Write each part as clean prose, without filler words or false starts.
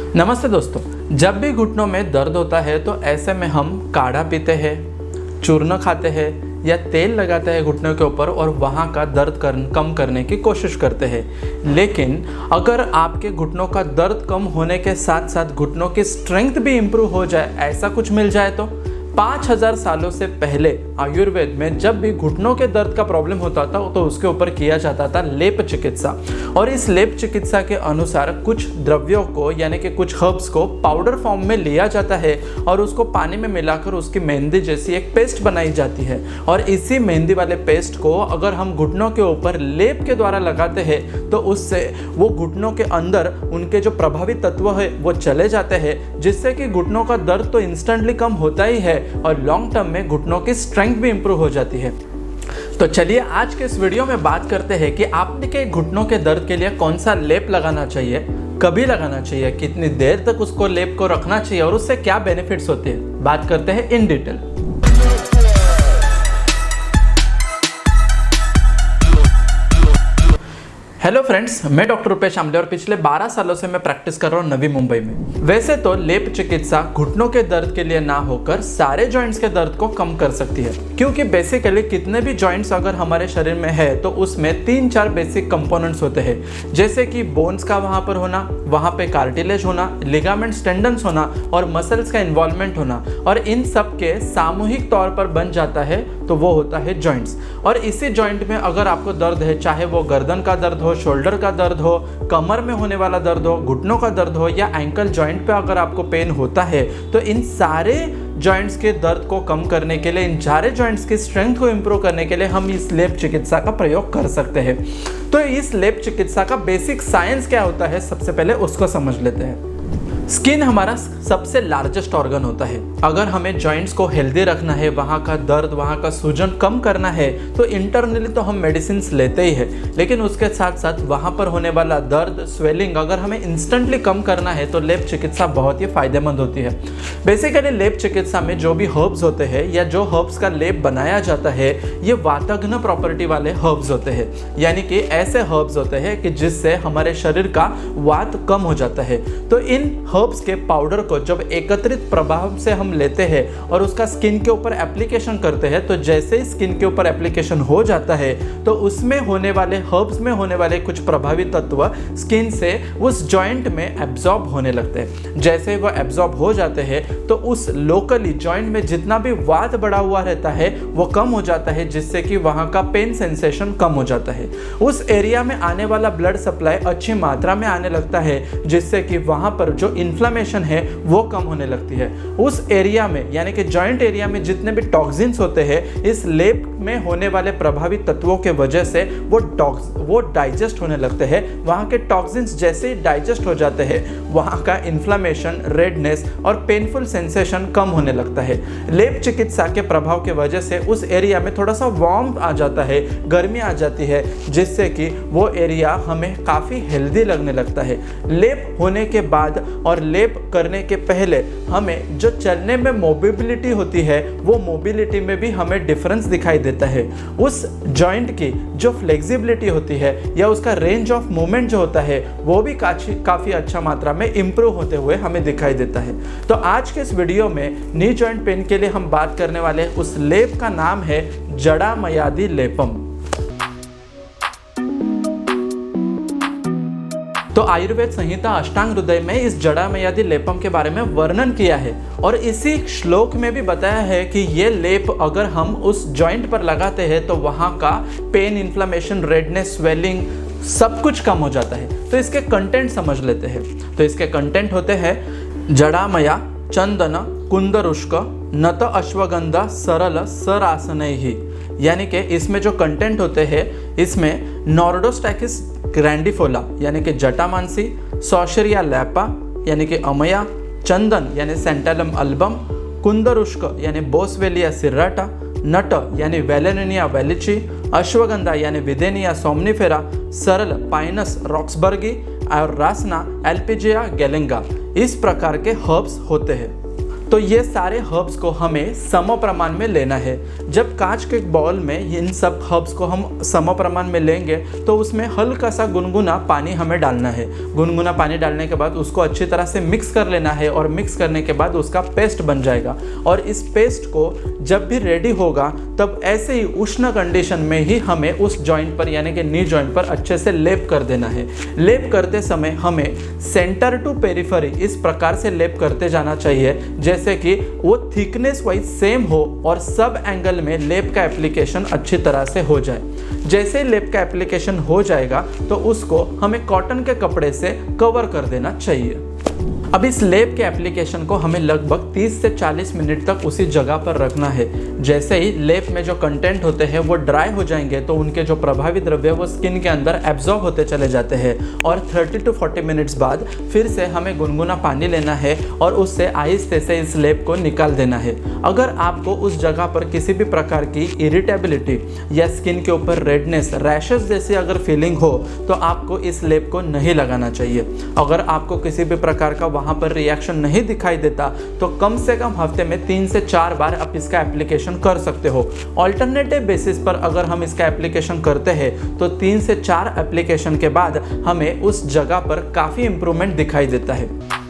नमस्ते दोस्तों, जब भी घुटनों में दर्द होता है तो ऐसे में हम काढ़ा पीते हैं, चूर्ण खाते हैं या तेल लगाते हैं घुटनों के ऊपर और वहाँ का दर्द कम करने की कोशिश करते हैं। लेकिन अगर आपके घुटनों का दर्द कम होने के साथ साथ घुटनों की स्ट्रेंथ भी इम्प्रूव हो जाए, ऐसा कुछ मिल जाए तो 5000 सालों से पहले आयुर्वेद में जब भी घुटनों के दर्द का प्रॉब्लम होता था तो उसके ऊपर किया जाता था लेप चिकित्सा। और इस लेप चिकित्सा के अनुसार कुछ द्रव्यों को यानी कि कुछ हर्ब्स को पाउडर फॉर्म में लिया जाता है और उसको पानी में मिलाकर उसकी मेहंदी जैसी एक पेस्ट बनाई जाती है। और इसी मेहंदी वाले पेस्ट को अगर हम घुटनों के ऊपर लेप के द्वारा लगाते हैं तो उससे वो घुटनों के अंदर उनके जो प्रभावित तत्व है वो चले जाते हैं, जिससे कि घुटनों का दर्द तो इंस्टेंटली कम होता ही है और लॉन्ग टर्म में घुटनों की स्ट्रेंथ भी इंप्रूव हो जाती है। तो चलिए आज के इस वीडियो में बात करते हैं कि आपके घुटनों के दर्द के लिए कौन सा लेप लगाना चाहिए, कभी लगाना चाहिए, कितनी देर तक उसको लेप को रखना चाहिए और उससे क्या बेनिफिट्स होते हैं। बात करते हैं इन डिटेल। हेलो फ्रेंड्स, मैं डॉक्टर रुपेश आमले और पिछले 12 सालों से मैं प्रैक्टिस कर रहा हूँ नवी मुंबई में। वैसे तो लेप चिकित्सा घुटनों के दर्द के लिए ना होकर सारे जॉइंट्स के दर्द को कम कर सकती है, क्योंकि बेसिकली कितने भी जॉइंट्स अगर हमारे शरीर में है तो उसमें 3-4 बेसिक कंपोनेंट्स होते हैं, जैसे कि बोन्स का वहाँ पर होना, वहाँ पे कार्टिलेज होना, लिगामेंट्स, टेंडन्स होना और मसल्स का इन्वॉल्वमेंट होना, और इन सब के सामूहिक तौर पर बन जाता है तो वो होता है जॉइंट्स। और इसी जॉइंट में अगर आपको दर्द है, चाहे वो गर्दन का दर्द हो, शोल्डर का दर्द हो, कमर में होने वाला दर्द हो, घुटनों का दर्द हो या एंकल जॉइंट पे अगर आपको पेन होता है, तो इन सारे जॉइंट्स के दर्द को कम करने के लिए, इन सारे जॉइंट्स की स्ट्रेंथ को इंप्रूव करने के लिए हम इस लेप चिकित्सा का प्रयोग कर सकते हैं। तो इस लेप चिकित्सा का बेसिक साइंस क्या होता है, सबसे पहले उसको समझ लेते हैं। स्किन हमारा सबसे लार्जेस्ट ऑर्गन होता है। अगर हमें जॉइंट्स को हेल्दी रखना है, वहाँ का दर्द, वहाँ का सूजन कम करना है, तो इंटरनली तो हम मेडिसिन लेते ही है, लेकिन उसके साथ साथ वहाँ पर होने वाला दर्द, स्वेलिंग अगर हमें इंस्टेंटली कम करना है तो लेप चिकित्सा बहुत ही फायदेमंद होती है। बेसिकली लेप चिकित्सा में जो भी हर्ब्स होते हैं या जो हर्ब्स का लेप बनाया जाता है, ये वातघ्न प्रॉपर्टी वाले हर्ब्स होते हैं, यानी कि ऐसे हर्ब्स होते हैं कि जिससे हमारे शरीर का वात कम हो जाता है। तो इन हर्ब्स के पाउडर को जब एकत्रित प्रभाव से हम लेते हैं और उसका स्किन के ऊपर एप्लीकेशन करते हैं, तो जैसे ही स्किन के ऊपर एप्लीकेशन हो जाता है तो उसमें होने वाले हर्ब्स में होने वाले कुछ प्रभावित तत्व स्किन से उस जॉइंट में एब्जॉर्ब होने लगते हैं। जैसे वो एब्जॉर्ब हो जाते हैं तो उस लोकली जॉइंट में जितना भी वात बढ़ा हुआ रहता है वो कम हो जाता है, जिससे कि वहाँ का पेन सेंसेशन कम हो जाता है। उस एरिया में आने वाला ब्लड सप्लाई अच्छी मात्रा में आने लगता है, जिससे कि वहाँ पर जो इन्फ्लेमेशन है वो कम होने लगती है। उस एरिया में यानी कि जॉइंट एरिया में जितने भी टॉक्सिन्स होते हैं, इस लेप में होने वाले प्रभावित तत्वों के वजह से वो डाइजेस्ट होने लगते हैं। वहाँ के टॉक्सिन्स जैसे ही डाइजेस्ट हो जाते हैं, वहाँ का इन्फ्लेमेशन, रेडनेस और पेनफुल सेंसेशन कम होने लगता है। लेप चिकित्सा के प्रभाव के वजह से उस एरिया में थोड़ा सा वार्म आ जाता है, गर्मी आ जाती है, जिससे कि वो एरिया हमें काफ़ी हेल्दी लगने लगता है। लेप होने के बाद और लेप करने के पहले हमें जो चलने में मोबिलिटी होती है, वो मोबिलिटी में भी हमें डिफरेंस दिखाई देता है। उस जॉइंट की जो फ्लेक्सिबिलिटी होती है या उसका रेंज ऑफ मूवमेंट जो होता है वो भी काफ़ी अच्छा मात्रा में इम्प्रूव होते हुए हमें दिखाई देता है। तो आज के इस वीडियो में नी जॉइंट पेन के लिए हम बात करने वाले उस लेप का नाम है जड़ामयादि लेपम। तो आयुर्वेद संहिता अष्टांग हृदय में इस जड़ामयादि लेपम के बारे में वर्णन किया है और इसी श्लोक में भी बताया है कि ये लेप अगर हम उस जॉइंट पर लगाते हैं तो वहाँ का पेन, इन्फ्लेमेशन, रेडनेस, स्वेलिंग सब कुछ कम हो जाता है। तो इसके कंटेंट समझ लेते हैं। तो इसके कंटेंट होते हैं जड़ामया चंदन कुंदरुष्क नत अश्वगंधा सरल सरासनैहि, यानी कि इसमें जो कंटेंट होते हैं, इसमें नॉर्डोस्टैकिस ग्रैंडिफोला यानी कि जटामांसी, सॉशरिया लैपा यानी कि अमया, चंदन यानी सेंटेलम अल्बम, कुंदरुष्क यानी बोसवेलिया सिर्राटा, नट यानी वेलेनिया वेलिची, अश्वगंधा यानी विदेनिया सोमनिफेरा, सरल पाइनस रॉक्सबर्गी और रासना एल्पिजिया गैलेंगा, इस प्रकार के हर्ब्स होते हैं। तो ये सारे हर्ब्स को हमें सम प्रमाण में लेना है। जब कांच के बाउल में इन सब हर्ब्स को हम सम प्रमाण में लेंगे तो उसमें हल्का सा गुनगुना पानी हमें डालना है। गुनगुना पानी डालने के बाद उसको अच्छी तरह से मिक्स कर लेना है और मिक्स करने के बाद उसका पेस्ट बन जाएगा। और इस पेस्ट को जब भी रेडी होगा तब ऐसे ही उष्ण कंडीशन में ही हमें उस जॉइंट पर यानी कि नी जॉइंट पर अच्छे से लेप कर देना है। लेप करते समय हमें सेंटर टू पेरिफेरी इस प्रकार से लेप करते जाना चाहिए जैसे कि वो थिकनेस वाइज सेम हो और सब एंगल में लेप का एप्लीकेशन अच्छी तरह से हो जाए। जैसे लेप का एप्लीकेशन हो जाएगा तो उसको हमें कॉटन के कपड़े से कवर कर देना चाहिए। अब इस लेप के एप्लीकेशन को हमें लगभग 30 से 40 मिनट तक उसी जगह पर रखना है। जैसे ही लेप में जो कंटेंट होते हैं वो ड्राई हो जाएंगे तो उनके जो प्रभावित द्रव्य वो स्किन के अंदर एब्जॉर्ब होते चले जाते हैं और 30 to 40 मिनट्स बाद फिर से हमें गुनगुना पानी लेना है और उससे आहिस्ते से इस लेप को निकाल देना है। अगर आपको उस जगह पर किसी भी प्रकार की इरिटेबिलिटी या स्किन के ऊपर रेडनेस, रैशेस जैसी अगर फीलिंग हो तो आपको इस लेप को नहीं लगाना चाहिए। अगर आपको किसी भी प्रकार का वहाँ पर रिएक्शन नहीं दिखाई देता तो कम से कम हफ्ते में 3 से 4 बार आप इसका एप्लीकेशन कर सकते हो। ऑल्टरनेटिव बेसिस पर अगर हम इसका एप्लीकेशन करते हैं तो 3 से 4 एप्लीकेशन के बाद हमें उस जगह पर काफ़ी इंप्रूवमेंट दिखाई देता है।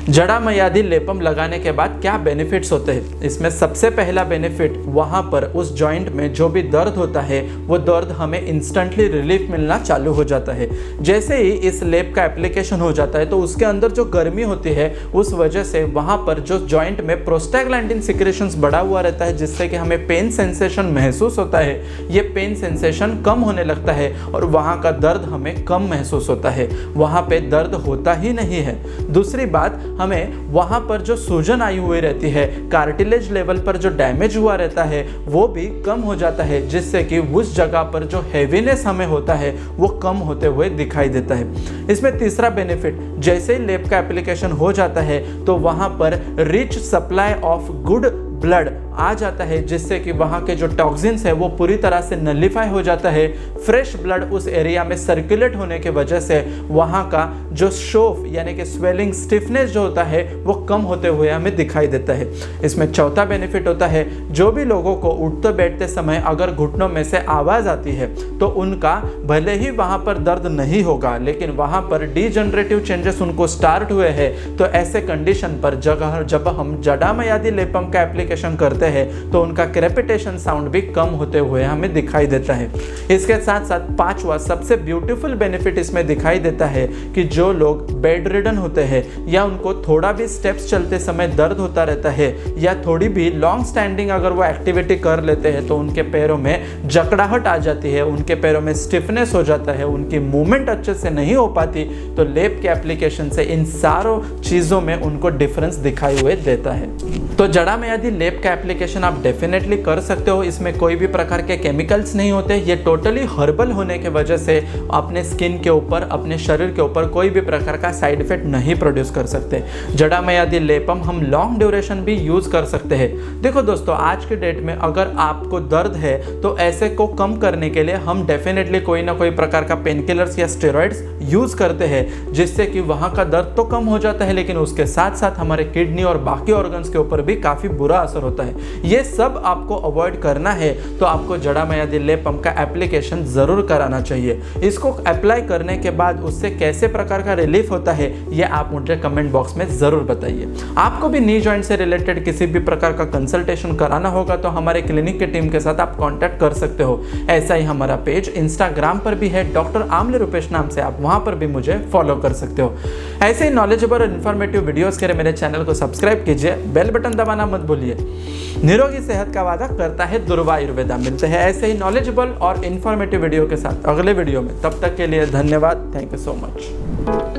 जड़ामयादि लेपम लगाने के बाद क्या बेनिफिट्स होते हैं? इसमें सबसे पहला बेनिफिट वहाँ पर उस जॉइंट में जो भी दर्द होता है वो दर्द हमें इंस्टेंटली रिलीफ मिलना चालू हो जाता है। जैसे ही इस लेप का एप्लीकेशन हो जाता है तो उसके अंदर जो गर्मी होती है उस वजह से वहाँ पर जो जॉइंट में प्रोस्टाग्लैंडिन सिक्रेशंस बढ़ा हुआ रहता है जिससे कि हमें पेन सेंसेशन महसूस होता है। ये पेन सेंसेशन कम होने लगता है और वहाँ का दर्द हमें कम महसूस होता है, वहाँ पे दर्द होता ही नहीं है। दूसरी बात, हमें वहाँ पर जो सूजन आई हुई रहती है, कार्टिलेज लेवल पर जो डैमेज हुआ रहता है वो भी कम हो जाता है जिससे कि उस जगह पर जो हैवीनेस हमें होता है वो कम होते हुए दिखाई देता है। इसमें तीसरा बेनिफिट, जैसे ही लेप का एप्लीकेशन हो जाता है तो वहाँ पर rich supply of good blood आ जाता है जिससे कि वहाँ के जो टॉक्सिन्स है वो पूरी तरह से नलिफाई हो जाता है। फ्रेश ब्लड उस एरिया में सर्कुलेट होने की वजह से वहाँ का जो शोफ यानी कि स्वेलिंग, स्टिफनेस जो होता है वो कम होते हुए हमें दिखाई देता है। इसमें चौथा बेनिफिट होता है, जो भी लोगों को उठते बैठते समय अगर घुटनों में से आवाज़ आती है तो उनका भले ही वहाँ पर दर्द नहीं होगा लेकिन वहाँ पर डीजनरेटिव चेंजेस उनको स्टार्ट हुए हैं तो ऐसे कंडीशन पर जब हम जड़ामयादि लेपम का एप्लीकेशन करते हैं तो उनका क्रेपिटेशन साउंड भी कम होते हुए हमें दिखाई देता है। इसके साथ साथ पांचवा सबसे ब्यूटीफुल बेनिफिट इसमें दिखाई देता है कि जो लोग बेड रिडन होते हैं या उनको थोड़ा भी स्टेप्स चलते समय दर्द होता रहता है या थोड़ी भी लॉन्ग स्टैंडिंग अगर वो एक्टिविटी कर लेते हैं तो उनके पैरों में जकड़ाहट आ जाती है, उनके पैरों में स्टिफनेस हो जाता है, उनकी मूवमेंट अच्छे से नहीं हो पाती, तो लेप के एप्लीकेशन से इन सारों चीज़ों में उनको डिफरेंस दिखाई हुए देता है। तो जड़ामयादि लेप का एप्लीकेशन आप डेफिनेटली कर सकते हो। इसमें कोई भी प्रकार के केमिकल्स नहीं होते, ये टोटली हर्बल होने की वजह से अपने स्किन के ऊपर, अपने शरीर के ऊपर कोई भी प्रकार का साइड इफेक्ट नहीं प्रोड्यूस कर सकते। जड़ामयादि लेपम हम लॉन्ग ड्यूरेशन भी यूज कर सकते हैं। देखो दोस्तों, आज के डेट में अगर आपको दर्द है तो ऐसे को कम करने के लिए हम डेफिनेटली कोई ना कोई प्रकार का पेन किलर्स या स्टेरॉइड्स यूज करते हैं जिससे कि वहाँ का दर्द तो कम हो जाता है लेकिन उसके साथ साथ हमारे किडनी और बाकी ऑर्गन्स के ऊपर भी काफ़ी बुरा असर होता है। ये सब आपको अवॉइड करना है तो आपको जड़ामयादि लेपम का एप्लीकेशन ज़रूर कराना चाहिए। इसको अप्लाई करने के बाद उससे कैसे प्रकार का रिलीफ होता है ये आप मुझे कमेंट बॉक्स में ज़रूर बताइए। आपको भी नी जॉइंट से रिलेटेड किसी भी प्रकार का कंसल्टेशन कराना होगा तो हमारे क्लिनिक की टीम के साथ आप कॉन्टैक्ट कर सकते हो। ऐसा ही हमारा पेज इंस्टाग्राम पर भी है, डॉक्टर आमले रूपेश नाम से, आप वहाँ पर भी मुझे फॉलो कर सकते हो। ऐसे ही नॉलेजेबल और इन्फॉर्मेटिव वीडियोज़ के लिए मेरे चैनल को सब्सक्राइब कीजिए, बेल बटन दबाना मत भूलिए। निरोगी सेहत का वादा करता है दुर्वा आयुर्वेदा। मिलते हैं ऐसे ही नॉलेजेबल और इन्फॉर्मेटिव वीडियो के साथ अगले वीडियो में। तब तक के लिए धन्यवाद। Thank you so much.